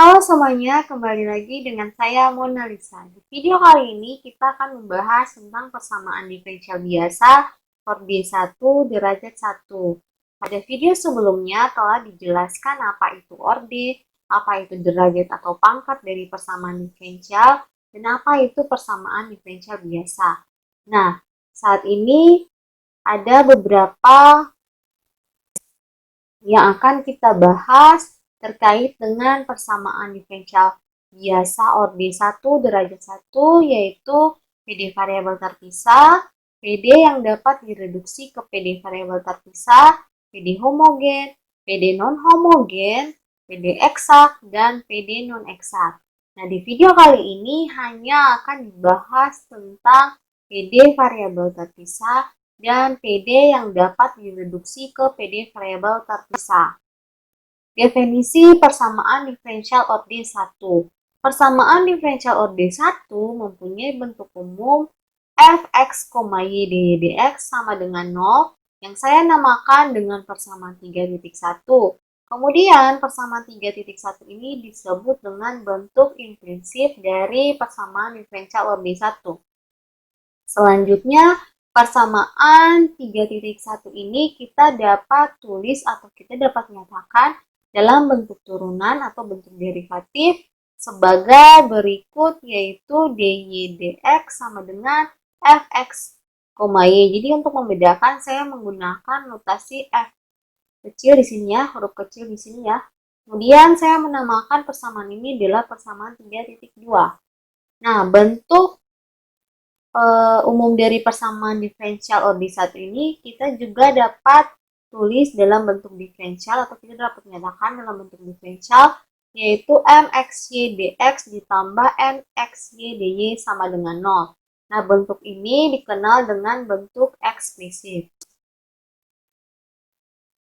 Halo semuanya, kembali lagi dengan saya Mona Lisa. Di video kali ini kita akan membahas tentang persamaan diferensial biasa orde 1 derajat 1. Pada video sebelumnya telah dijelaskan apa itu orde, apa itu derajat atau pangkat dari persamaan diferensial, dan apa itu persamaan diferensial biasa. Nah, saat ini ada beberapa yang akan kita bahas terkait dengan persamaan diferensial biasa orde 1 derajat 1, yaitu PD variabel terpisah, PD yang dapat direduksi ke PD variabel terpisah, PD homogen, PD non-homogen, PD eksak, dan PD non-eksak. Nah, di video kali ini hanya akan dibahas tentang PD variabel terpisah dan PD yang dapat direduksi ke PD variabel terpisah. Definisi persamaan diferensial orde 1. Persamaan diferensial orde 1 mempunyai bentuk umum fx, y dx sama dengan 0 yang saya namakan dengan persamaan 3.1. Kemudian persamaan 3.1 ini disebut dengan bentuk implisit dari persamaan diferensial orde 1. Selanjutnya, persamaan 3.1 ini kita dapat tulis atau kita dapat nyatakan dalam bentuk turunan atau bentuk derivatif sebagai berikut, yaitu dy dx sama dengan fx, y. Jadi untuk membedakan saya menggunakan notasi f kecil di sini ya, huruf kecil di sini ya. Kemudian saya menamakan persamaan ini adalah persamaan 3.2. Nah, bentuk umum dari persamaan diferensial orde 1 ini kita juga dapat tulis dalam bentuk diferensial atau kita dapat menyatakan dalam bentuk diferensial, yaitu mxy dx ditambah mxy dy sama dengan 0. Nah, bentuk ini dikenal dengan bentuk eksplisit.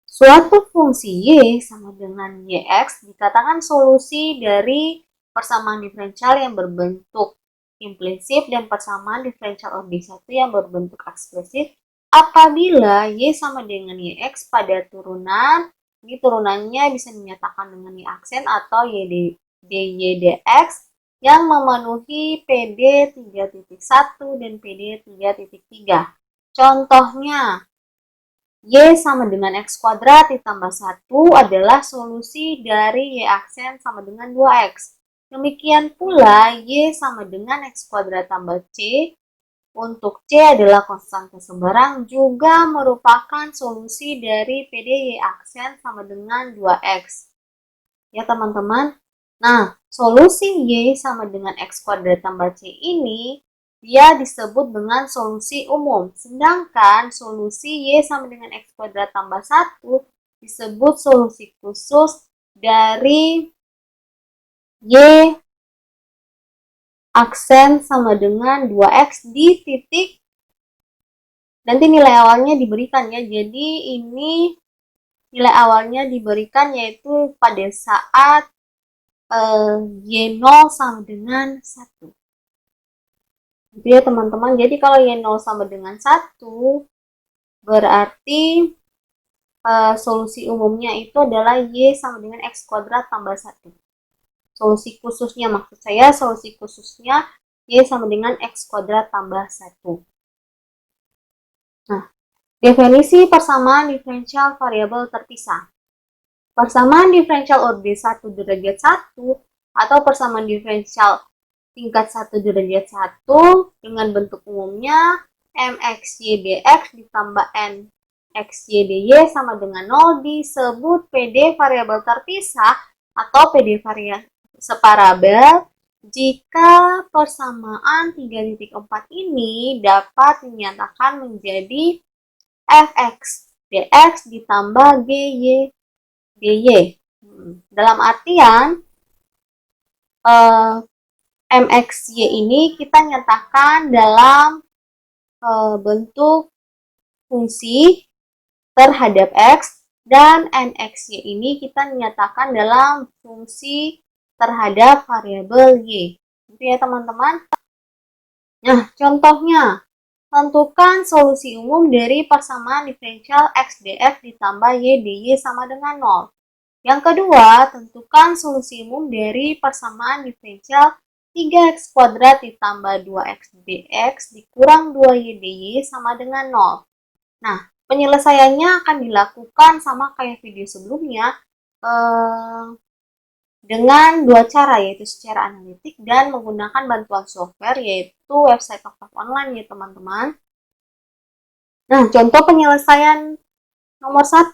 Suatu fungsi y sama dengan yx dikatakan solusi dari persamaan diferensial yang berbentuk implisit dan persamaan diferensial orde 1 yang berbentuk eksplisit apabila y sama dengan yx pada turunan. Ini turunannya bisa dinyatakan dengan y aksen atau dy dx yang memenuhi PD 3.1 dan PD 3.3. Contohnya, y sama dengan x kuadrat ditambah 1 adalah solusi dari y aksen sama dengan 2x. Demikian pula, y sama dengan x kuadrat tambah c. Untuk c adalah konstanta sembarang juga merupakan solusi dari PD y aksen sama dengan 2x. Ya teman-teman. Nah, solusi y sama dengan x kuadrat tambah c ini dia disebut dengan solusi umum. Sedangkan solusi y sama dengan x kuadrat tambah 1 disebut solusi khusus dari y aksen sama dengan 2x di titik, nanti nilai awalnya diberikan ya. Jadi ini nilai awalnya diberikan yaitu pada saat y0 sama dengan 1. Gitu ya teman-teman. Jadi kalau y0 sama dengan 1 berarti solusi umumnya itu adalah y sama dengan x kuadrat tambah 1. Solusi khususnya, maksud saya solusi khususnya y sama dengan x kuadrat tambah 1. Nah, definisi persamaan diferensial variabel terpisah. Persamaan diferensial orde 1 derajat 1 atau persamaan diferensial tingkat 1 derajat 1 dengan bentuk umumnya mxy dx ditambah nxy dy sama dengan 0 disebut PD variabel terpisah atau PD variabel separabel jika persamaan 3.4 ini dapat dinyatakan menjadi fx dx ditambah gy dy. Dalam artian mxy ini kita nyatakan dalam bentuk fungsi terhadap x dan nxy ini kita nyatakan dalam fungsi terhadap variabel y. Gitu ya teman-teman. Nah, contohnya, tentukan solusi umum dari persamaan diferensial x dx ditambah y dy sama dengan 0. Yang kedua, tentukan solusi umum dari persamaan diferensial 3x kuadrat ditambah 2x dx dikurang 2y dy sama dengan 0. Nah, penyelesaiannya akan dilakukan sama kayak video sebelumnya dengan dua cara, yaitu secara analitik dan menggunakan bantuan software, yaitu website Oktav Online ya teman-teman. Nah, contoh penyelesaian nomor 1.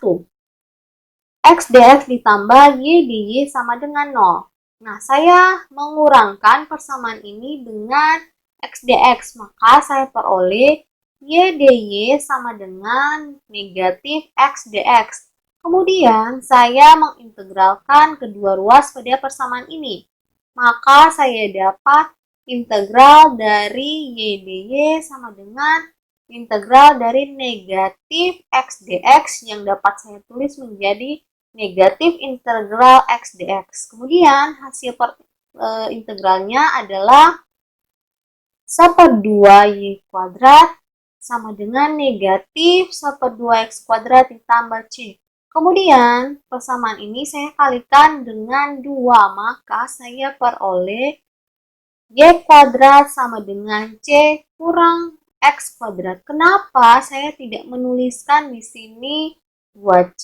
X dx ditambah Y dy sama dengan 0. Nah, saya mengurangkan persamaan ini dengan X dx, maka saya peroleh Y dy sama dengan negatif X dx. Kemudian, saya mengintegralkan kedua ruas pada persamaan ini. Maka saya dapat integral dari Y dy sama dengan integral dari negatif X dx yang dapat saya tulis menjadi negatif integral X dx. Kemudian hasil integralnya adalah 1/2 Y kuadrat sama dengan negatif 1/2 X kuadrat ditambah C. Kemudian persamaan ini saya kalikan dengan 2, maka saya peroleh Y kuadrat sama dengan C kurang X kuadrat. Kenapa saya tidak menuliskan di sini 2C?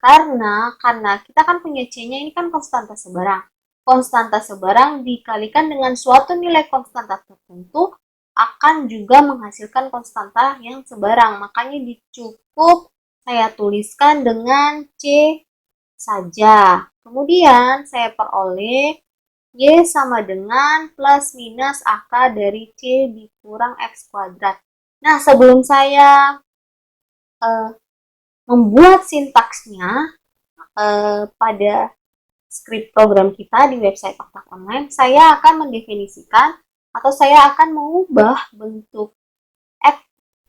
Karena kita kan punya C-nya ini kan konstanta sebarang. Konstanta sebarang dikalikan dengan suatu nilai konstanta tertentu akan juga menghasilkan konstanta yang sebarang. Makanya cukup saya tuliskan dengan C saja. Kemudian saya peroleh Y sama dengan plus minus AK dari C dikurang X kuadrat. Nah, sebelum saya membuat sintaksnya pada script program kita di website Oktav Online, saya akan mendefinisikan atau saya akan mengubah bentuk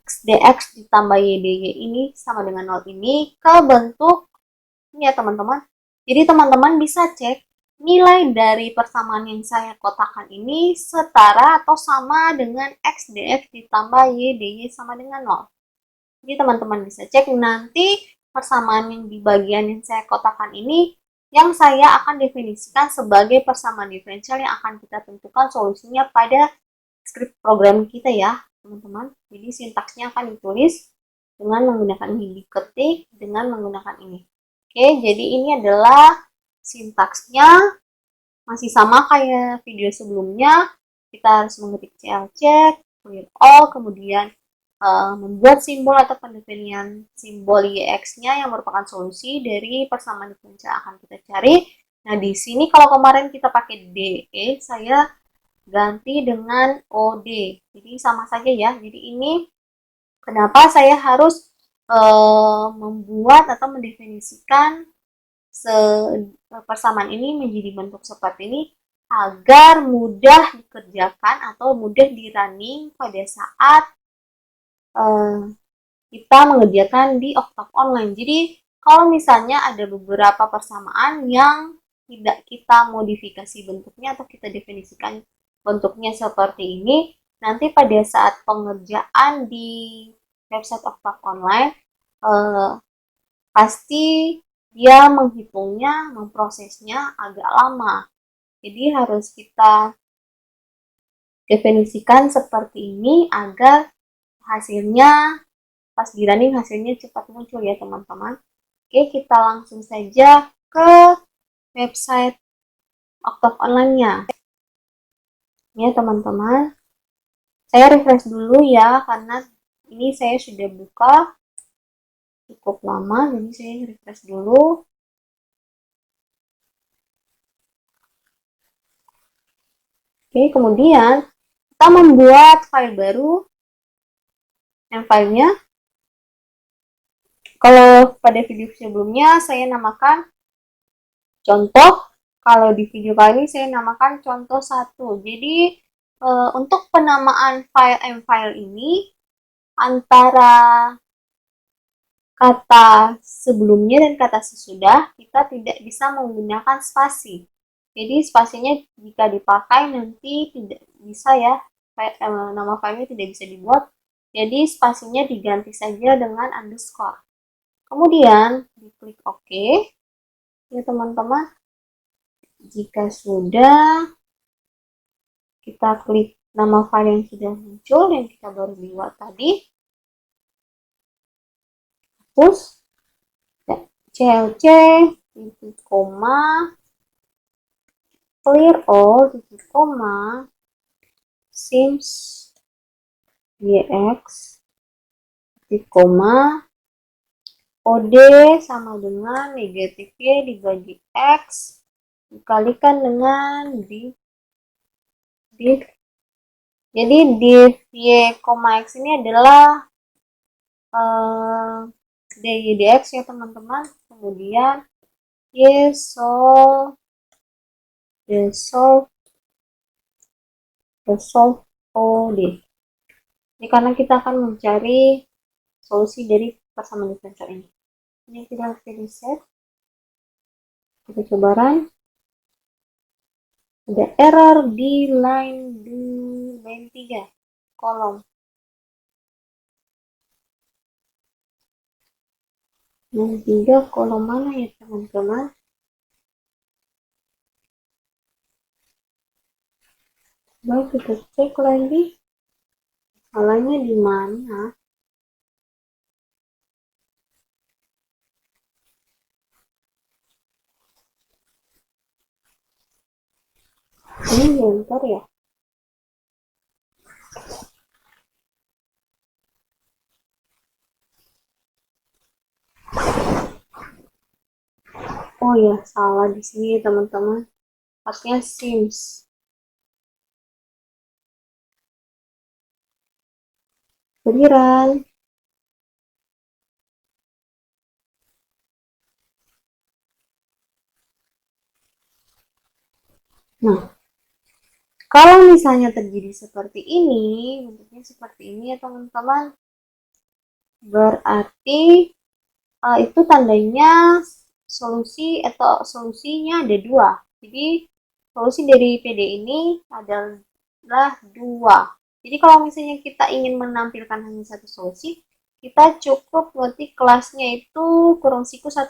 X dx ditambah Y dy ini sama dengan 0 ini ke bentuk ini ya teman-teman. Jadi teman-teman bisa cek nilai dari persamaan yang saya kotakkan ini setara atau sama dengan X dx ditambah Y dy sama dengan 0. Jadi teman-teman bisa cek nanti persamaan yang di bagian yang saya kotakkan ini yang saya akan definisikan sebagai persamaan diferensial yang akan kita tentukan solusinya pada script program kita ya teman-teman. Jadi sintaksnya akan ditulis dengan menggunakan ini, diketik dengan menggunakan ini. Oke, jadi ini adalah sintaksnya, masih sama kayak video sebelumnya. Kita harus mengetik clc, clear all, kemudian membuat simbol atau pendefinian simbol YX-nya yang merupakan solusi dari persamaan diferensial akan kita cari. Nah, di sini kalau kemarin kita pakai DE, saya ganti dengan OD. Jadi sama saja ya. Jadi ini kenapa saya harus membuat atau mendefinisikan persamaan ini menjadi bentuk seperti ini agar mudah dikerjakan atau mudah di running pada saat kita mengerjakan di Oktav Online. Jadi kalau misalnya ada beberapa persamaan yang tidak kita modifikasi bentuknya atau kita definisikan bentuknya seperti ini, nanti pada saat pengerjaan di website Oktav Online pasti dia menghitungnya, memprosesnya agak lama. Jadi harus kita definisikan seperti ini agar hasilnya pas di running hasilnya cepat muncul ya teman-teman. Oke, kita langsung saja ke website Oktav Online-nya. Ya teman-teman, saya refresh dulu ya karena ini saya sudah buka cukup lama, jadi saya refresh dulu. Oke, kemudian kita membuat file baru. Yang filenya, kalau pada video sebelumnya saya namakan contoh, kalau di video kali ini saya namakan contoh 1. Jadi untuk penamaan file ini antara kata sebelumnya dan kata sesudah kita tidak bisa menggunakan spasi. Jadi spasinya jika dipakai nanti tidak bisa ya, nama filenya tidak bisa dibuat. Jadi spasinya diganti saja dengan underscore. Kemudian diklik OK. Ya teman-teman, jika sudah, kita klik nama file yang sudah muncul yang kita baru buat tadi, hapus clc titik koma clear all titik koma sims gx titik koma OD sama dengan negatif Y dibagi X dikalikan dengan div. Jadi div Y, X ini adalah dy dx ya teman-teman. Kemudian Y solve OD. Ini karena kita akan mencari solusi dari persamaan diferensial ini. Ini kita pilih set. Kita coba run. Ada error di line 3 kolom. Line 3 kolom mana ya teman-teman? Baik, kita cek lagi. Salahnya di mana? Ini bentar ya. Oh ya, salah di sini teman-teman. Pasnya sims. Beneran. Nah, kalau misalnya terjadi seperti ini, bentuknya seperti ini ya teman-teman, berarti itu tandanya solusinya ada dua. Jadi solusi dari PD ini adalah dua. Jadi kalau misalnya kita ingin menampilkan hanya satu solusi, kita cukup ngetik kelasnya itu kurung siku 1,1.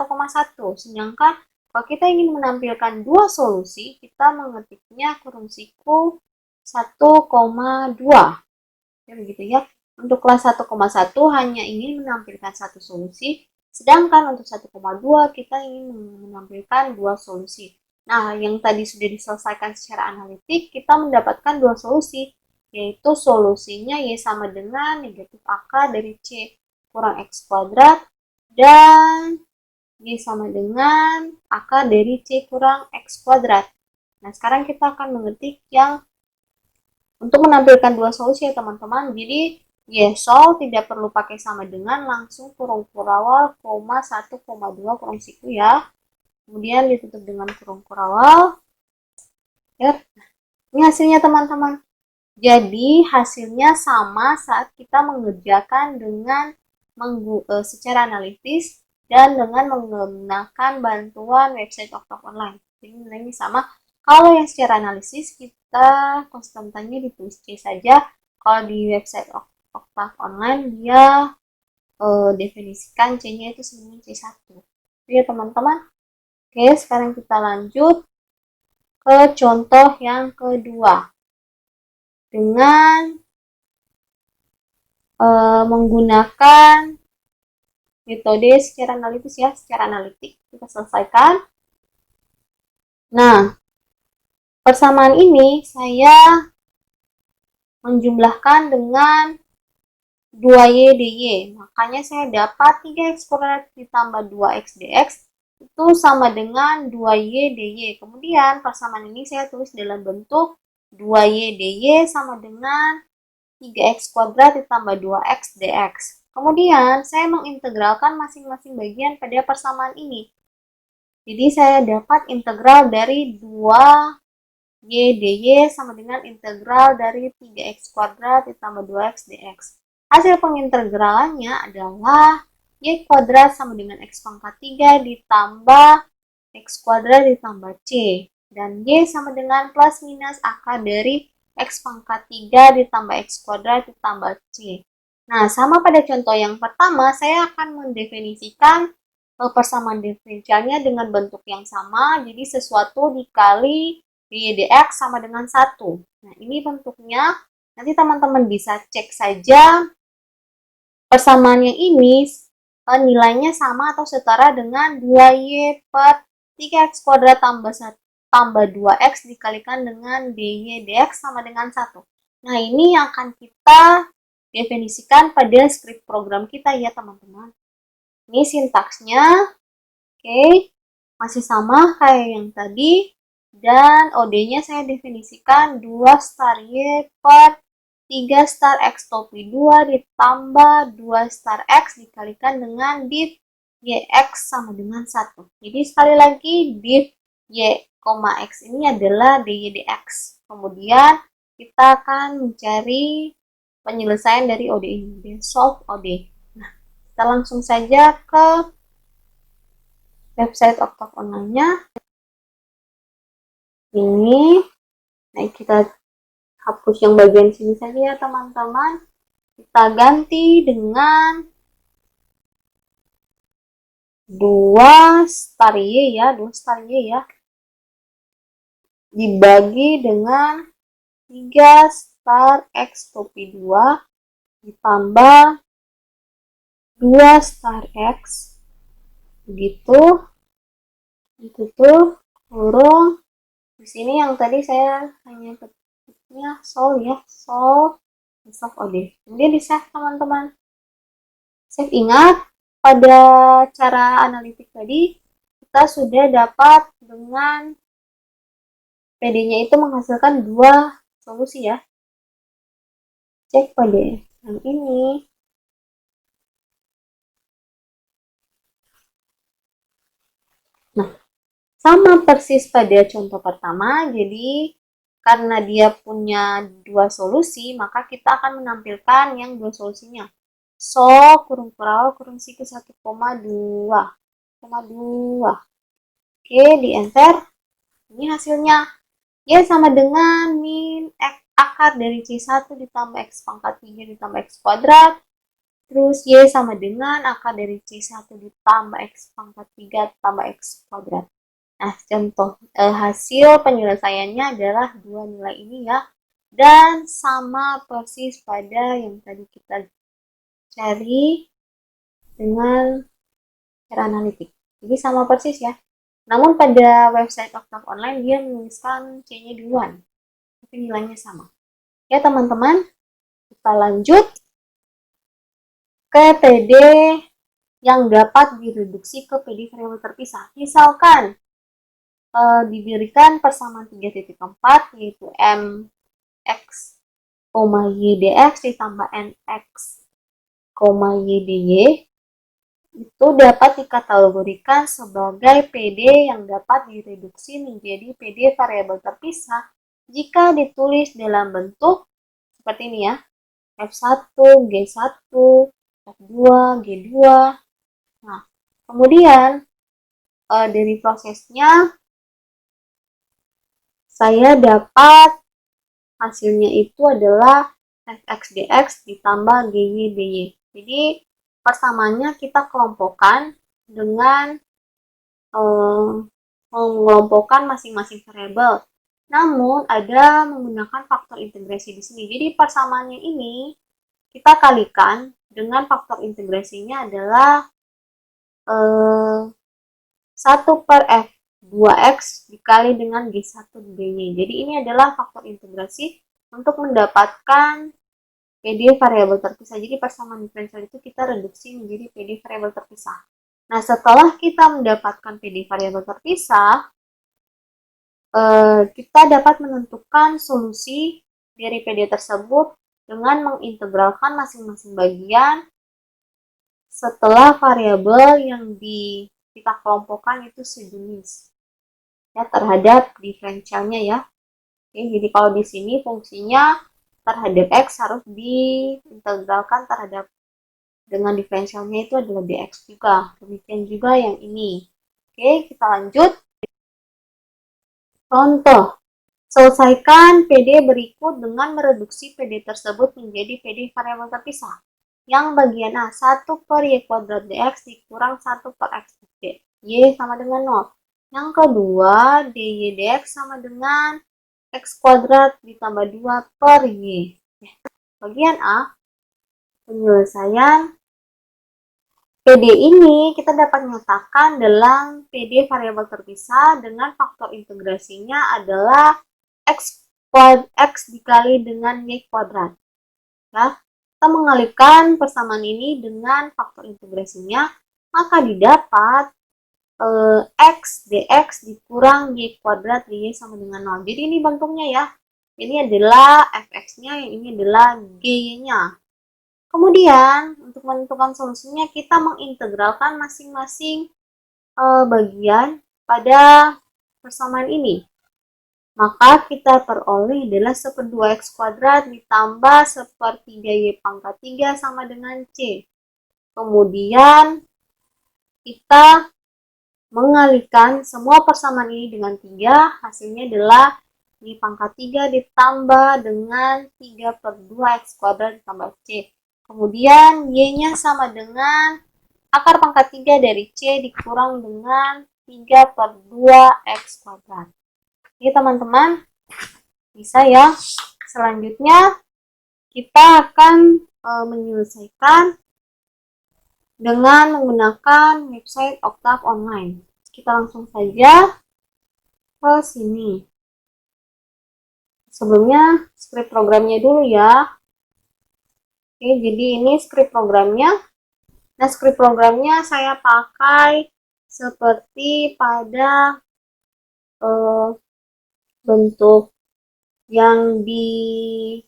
Sedangkan kalau kita ingin menampilkan dua solusi, kita mengetiknya kurung siku 1,2. Ya begitu ya. Untuk kelas 1,1 hanya ingin menampilkan satu solusi, sedangkan untuk 1,2 kita ingin menampilkan dua solusi. Nah, yang tadi sudah diselesaikan secara analitik, kita mendapatkan dua solusi, yaitu solusinya Y sama dengan negatif AK dari C kurang X kuadrat, dan Y sama dengan AK dari C kurang X kuadrat. Nah, sekarang kita akan mengetik yang untuk menampilkan dua solusi ya teman-teman. Jadi solve tidak perlu pakai sama dengan, langsung kurung kurawal, koma 1,2 kurung siku ya. Kemudian ditutup dengan kurung kurawal. Ya, ini hasilnya teman-teman. Jadi hasilnya sama saat kita mengerjakan dengan secara analitis dan dengan menggunakan bantuan website Oktav Online. Jadi nilainya sama. Kalau yang secara analisis kita konstantanya ditulis C saja. Kalau di website Oktav Online dia definisikan C-nya itu sebenarnya C1. Oke ya teman-teman. Oke, sekarang kita lanjut ke contoh yang kedua. Dengan menggunakan metode secara analitis ya, secara analitik kita selesaikan. Nah, persamaan ini saya menjumlahkan dengan 2y dy. Makanya saya dapat 3x kuadrat ditambah 2x dx itu sama dengan 2y dy. Kemudian persamaan ini saya tulis dalam bentuk 2y dy sama dengan 3x kuadrat ditambah 2x dx. Kemudian saya mengintegralkan masing-masing bagian pada persamaan ini. Jadi saya dapat integral dari 2y dy sama dengan integral dari 3x kuadrat ditambah 2x dx. Hasil pengintegralannya adalah y kuadrat sama dengan x pangkat 3 ditambah x kuadrat ditambah c. Dan y sama dengan plus minus akar dari x pangkat 3 ditambah x kuadrat ditambah c. Nah, sama pada contoh yang pertama, saya akan mendefinisikan persamaan diferensialnya dengan bentuk yang sama, jadi sesuatu dikali dx sama dengan 1. Nah, ini bentuknya, nanti teman-teman bisa cek saja persamaannya ini nilainya sama atau setara dengan 2y per 3x kuadrat tambah 2x dikalikan dengan dy dx sama dengan 1. Nah, ini yang akan kita definisikan pada script program kita ya, teman-teman. Ini sintaksnya, oke, masih sama kayak yang tadi. Dan OD-nya saya definisikan 2 star Y per 3 star X topi 2 ditambah 2 star X dikalikan dengan div YX sama dengan 1. Jadi sekali lagi div Y, X ini adalah dy dx. Kemudian kita akan mencari penyelesaian dari OD ini, solve OD. Kita langsung saja ke website Octave Online-nya. Ini, nah kita hapus yang bagian sini saja ya teman-teman. Kita ganti dengan 2 star Y ya, 2 star Y ya. Dibagi dengan 3 star X topi 2 ditambah 2 star X, begitu, ditutup, kurung. Di sini yang tadi saya hanya ketiknya solve ya, solve OD. Kemudian di save teman-teman. Save, ingat pada cara analitik tadi kita sudah dapat dengan PD-nya itu menghasilkan 2 solusi ya. Cek pada yang ini. Nah, sama persis pada contoh pertama, jadi karena dia punya 2 solusi, maka kita akan menampilkan yang 2 solusinya. So, kurung perahu, kurung siku 1,2. Oke, di enter. Ini hasilnya. Y sama dengan min X akar dari C1 ditambah X pangkat 3 ditambah X kuadrat. Terus Y sama dengan akar dari C1 ditambah X pangkat 3 ditambah X kuadrat. Nah, contoh hasil penyelesaiannya adalah 2 nilai ini ya. Dan sama persis pada yang tadi kita cari dengan cara analitik. Jadi sama persis ya. Namun pada website Octave Online dia menuliskan C-nya duluan. Tapi nilainya sama. Ya teman-teman, kita lanjut ke PD yang dapat direduksi ke PD variabel terpisah. Misalkan diberikan persamaan 3.4 yaitu mx, y dx ditambah nx, y dy itu dapat dikategorikan sebagai PD yang dapat direduksi menjadi PD variabel terpisah jika ditulis dalam bentuk seperti ini ya, F1, G1, F2, G2. Nah, kemudian dari prosesnya saya dapat hasilnya itu adalah fx dx ditambah gy dy. Jadi persamaannya kita kelompokkan dengan mengelompokkan masing-masing variabel. Namun ada menggunakan faktor integrasi di sini. Jadi persamaannya ini kita kalikan dengan faktor integrasinya adalah 1 per F 2X dikali dengan G1 dy. Jadi ini adalah faktor integrasi untuk mendapatkan PD variabel terpisah. Jadi persamaan diferensial itu kita reduksi menjadi PD variabel terpisah. Nah, setelah kita mendapatkan PD variabel terpisah, kita dapat menentukan solusi dari PD tersebut dengan mengintegralkan masing-masing bagian setelah variabel yang kita kelompokkan itu sejenis ya terhadap diferensialnya ya. Oke, jadi kalau di sini fungsinya terhadap X harus diintegralkan terhadap dengan diferensialnya itu adalah dx juga. Demikian juga yang ini. Oke, kita lanjut. Contoh, selesaikan PD berikut dengan mereduksi PD tersebut menjadi PD variabel terpisah. Yang bagian A, 1 per Y kuadrat dx dikurang 1 per X d. Y sama dengan 0. Yang kedua, dy dx sama dengan X kuadrat ditambah 2 per Y. Bagian A, penyelesaian PD ini kita dapat menyatakan dalam PD variabel terpisah dengan faktor integrasinya adalah X dikali dengan Y kuadrat. Ya, kita mengalihkan persamaan ini dengan faktor integrasinya, maka didapat X dx dikurang Y kuadrat dy sama dengan 0. Jadi ini bentuknya ya. Ini adalah fx-nya, yang ini adalah g-nya. Kemudian, untuk menentukan solusinya, kita mengintegralkan masing-masing bagian pada persamaan ini. Maka kita peroleh adalah 1/2 X kuadrat ditambah 1/3 Y pangkat 3 sama dengan C. Kemudian, kita mengalihkan semua persamaan ini dengan 3, hasilnya adalah Y pangkat 3 ditambah dengan 3/2 X kuadrat ditambah C. Kemudian Y-nya sama dengan akar pangkat 3 dari C dikurang dengan 3/2 X kuadrat. Oke teman-teman, bisa ya. Selanjutnya kita akan menyelesaikan dengan menggunakan website Octave Online. Kita langsung saja ke sini. Sebelumnya script programnya dulu ya. Oke, jadi ini script programnya. Nah, script programnya saya pakai seperti pada bentuk yang di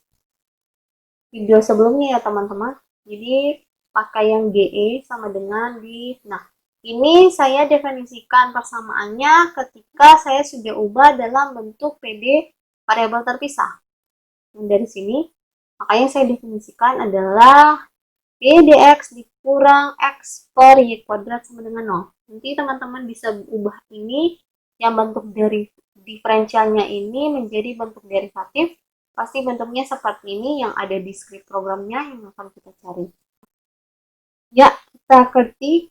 video sebelumnya ya teman-teman. Jadi pakai yang GE sama dengan di. Nah, ini saya definisikan persamaannya ketika saya sudah ubah dalam bentuk PD variabel terpisah. Dan dari sini, makanya saya definisikan adalah P dx dikurang X per Y kuadrat sama dengan 0. Nanti teman-teman bisa ubah ini, yang bentuk dari diferensialnya ini menjadi bentuk derivatif. Pasti bentuknya seperti ini yang ada di script programnya yang akan kita cari. Ya, kita ketik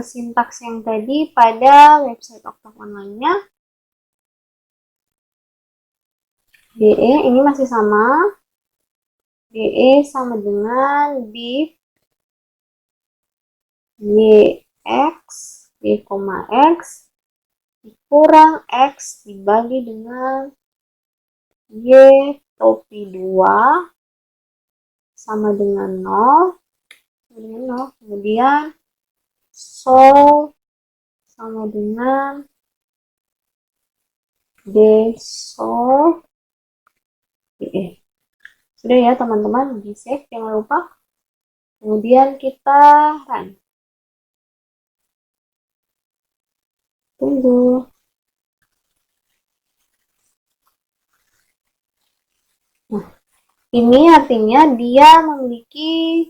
sintaks yang tadi pada website Octave Online-nya. DE ini masih sama. DE sama dengan div YX Y, X dikurang X dibagi dengan Y topi 2 sama dengan 0. Kemudian sol sama dengan D sol DE. Sudah ya teman-teman, di save jangan lupa. Kemudian kita run. Tunggu. Nah, ini artinya dia memiliki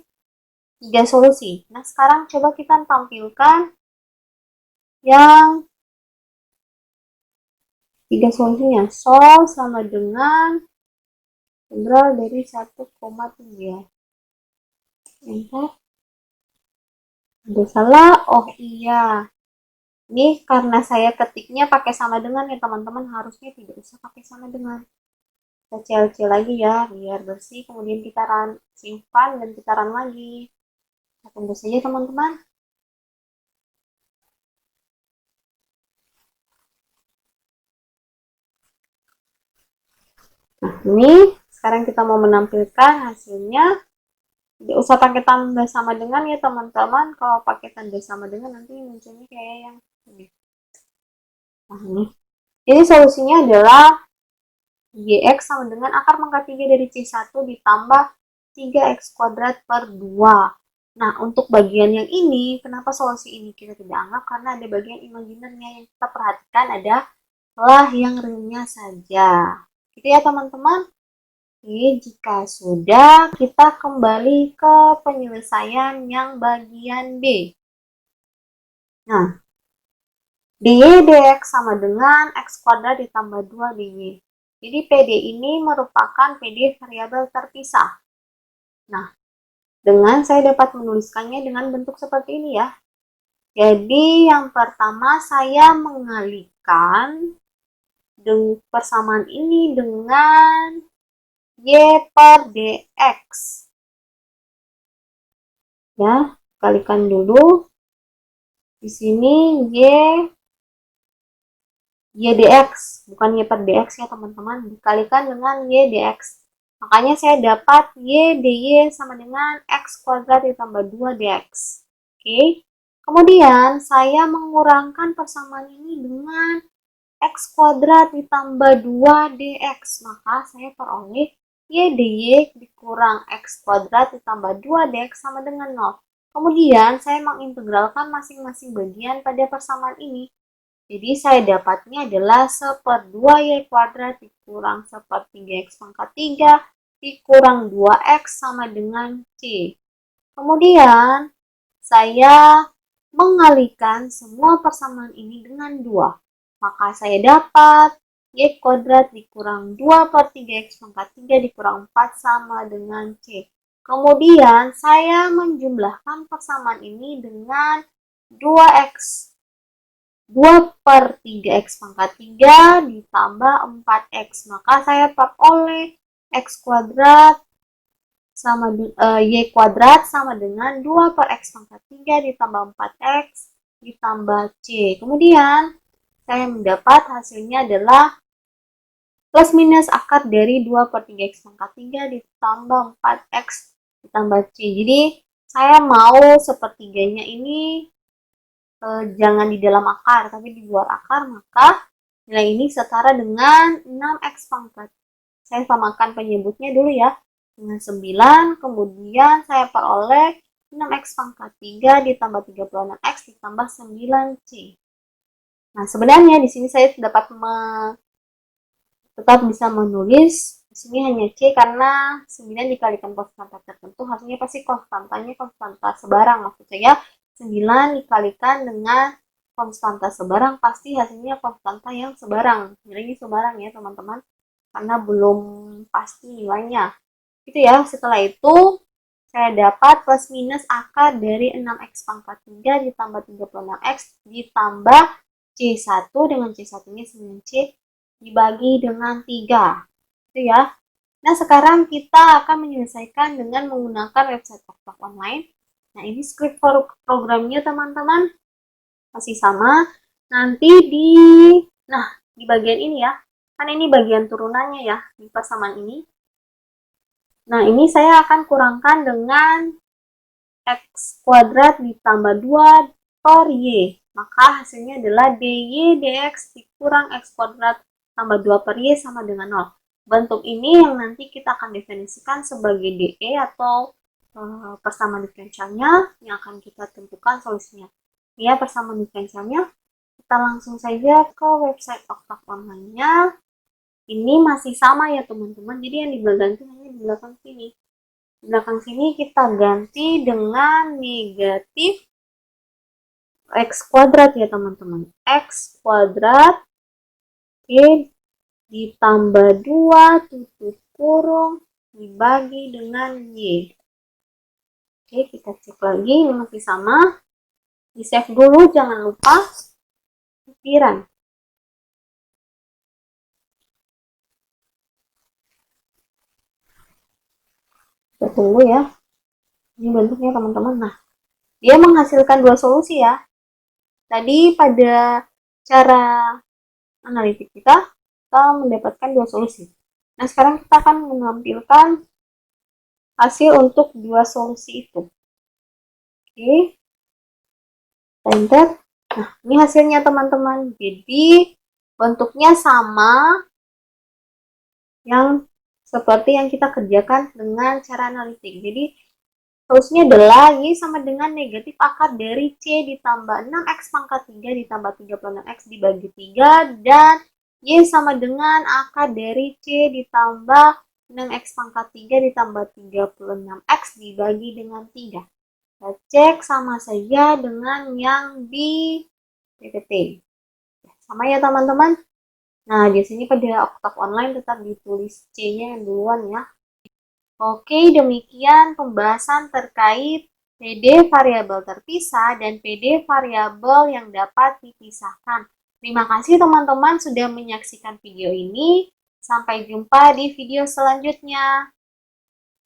3 solusi. Nah, sekarang coba kita tampilkan yang 3 solusinya. Sol sama dengan integral dari 1,3. Enter. Ada salah. Oh iya. Ini karena saya ketiknya pakai sama dengan ya teman-teman, harusnya tidak usah pakai sama dengan. Kita CLC lagi ya biar bersih, kemudian kita simpan dan kita run lagi. Kita tunggu saja teman-teman. Nah, ini sekarang kita mau menampilkan hasilnya. Tidak usah pakai tanda sama dengan ya teman-teman. Kalau pakai tanda sama dengan nanti munculnya kayak yang ini. Nah, ini. Jadi solusinya adalah YX sama dengan akar pangkat 3 dari C1 ditambah 3X kuadrat per 2. Nah, untuk bagian yang ini, kenapa solusi ini kita tidak anggap? Karena ada bagian imaginernya yang kita perhatikan adalah yang realnya saja. Gitu ya teman-teman. Oke, jika sudah, kita kembali ke penyelesaian yang bagian B. Nah, dy dx sama dengan x kuadrat ditambah 2 dy. Jadi PD ini merupakan PD variabel terpisah. Nah, Dengan saya dapat menuliskannya dengan bentuk seperti ini ya. Jadi yang pertama saya mengalihkan persamaan ini dengan Y per DX. Ya, kalikan dulu. Di sini Y dx, bukan Y per dx ya teman-teman, dikalikan dengan Y dx. Makanya saya dapat Y dy sama dengan X kuadrat ditambah 2 dx. Oke, kemudian saya mengurangkan persamaan ini dengan X kuadrat ditambah 2 dx. Maka saya peroleh Y dy dikurang X kuadrat ditambah 2 dx sama dengan 0. Kemudian saya mengintegralkan masing-masing bagian pada persamaan ini. Jadi saya dapatnya adalah 1/2 Y kuadrat dikurang 1/3 X pangkat 3 dikurang 2X sama dengan C. Kemudian saya mengalihkan semua persamaan ini dengan 2. Maka saya dapat Y kuadrat dikurang 2/3 X pangkat 3 dikurang 4 sama dengan C. Kemudian saya menjumlahkan persamaan ini dengan 2X. 2/3 X pangkat 3 ditambah 4X. Maka saya peroleh X kuadrat sama Y kuadrat sama dengan 2 per X pangkat 3 ditambah 4X ditambah C. Kemudian saya mendapat hasilnya adalah plus minus akar dari 2/3 X pangkat 3 ditambah 4X ditambah C. Jadi saya mau sepertiganya ini jangan di dalam akar, tapi di luar akar, maka nilai ini setara dengan 6X pangkat. Saya samakan penyebutnya dulu ya, dengan 9, kemudian saya peroleh 6X pangkat 3 ditambah 36X ditambah 9C. Nah, sebenarnya di sini saya tetap bisa menulis, di sini hanya C karena 9 dikalikan konstanta tertentu, hasilnya pasti konstantanya konstanta sebarang, maksud saya 9 dikalikan dengan konstanta sebarang pasti hasilnya konstanta yang sebarang. Nilainya sebarang ya teman-teman, karena belum pasti nilainya. Itu ya, setelah itu saya dapat plus minus akar dari 6X pangkat 3 ditambah 36X ditambah C1 dengan C1-nya 9C dibagi dengan 3. Itu ya. Nah, sekarang kita akan menyelesaikan dengan menggunakan website Oktav Online. Nah, ini script programnya teman-teman masih sama. Nanti di bagian ini ya, kan ini bagian turunannya ya, di persamaan ini. Nah, ini saya akan kurangkan dengan X kuadrat ditambah 2 per Y. Maka hasilnya adalah dy dx dikurang X kuadrat tambah 2 per Y sama dengan 0. Bentuk ini yang nanti kita akan definisikan sebagai DE atau persamaan diferensialnya yang akan kita tentukan solusinya. Ya, persamaan diferensialnya. Kita langsung saja ke website Oktav Online-nya. Ini masih sama ya teman-teman. Jadi yang diganti hanya di belakang sini. Di belakang sini kita ganti dengan negatif X kuadrat ya teman-teman. X kuadrat ditambah 2 tutup kurung dibagi dengan Y. Oke, kita cek lagi, ini masih sama. Di save dulu, jangan lupa pikiran. Kita tunggu ya. Ini bentuknya teman-teman. Nah, dia menghasilkan dua solusi ya. Tadi pada cara analitik kita mendapatkan dua solusi. Nah, sekarang kita akan menampilkan hasil untuk dua solusi itu. Oke. Enter. Nah, ini hasilnya teman-teman. Jadi, bentuknya sama yang seperti yang kita kerjakan dengan cara analitik. Jadi, solusinya adalah Y sama dengan negatif akar dari C ditambah 6X pangkat 3 ditambah 36X dibagi 3, dan Y sama dengan akar dari C ditambah 6X pangkat 3 ditambah 36X dibagi dengan 3. Kita cek sama saja dengan yang di PPT. Sama ya teman-teman. Nah, di sini pada Oktav Online tetap ditulis C-nya yang duluan ya. Oke, demikian pembahasan terkait PD variabel terpisah dan PD variabel yang dapat dipisahkan. Terima kasih teman-teman sudah menyaksikan video ini. Sampai jumpa di video selanjutnya.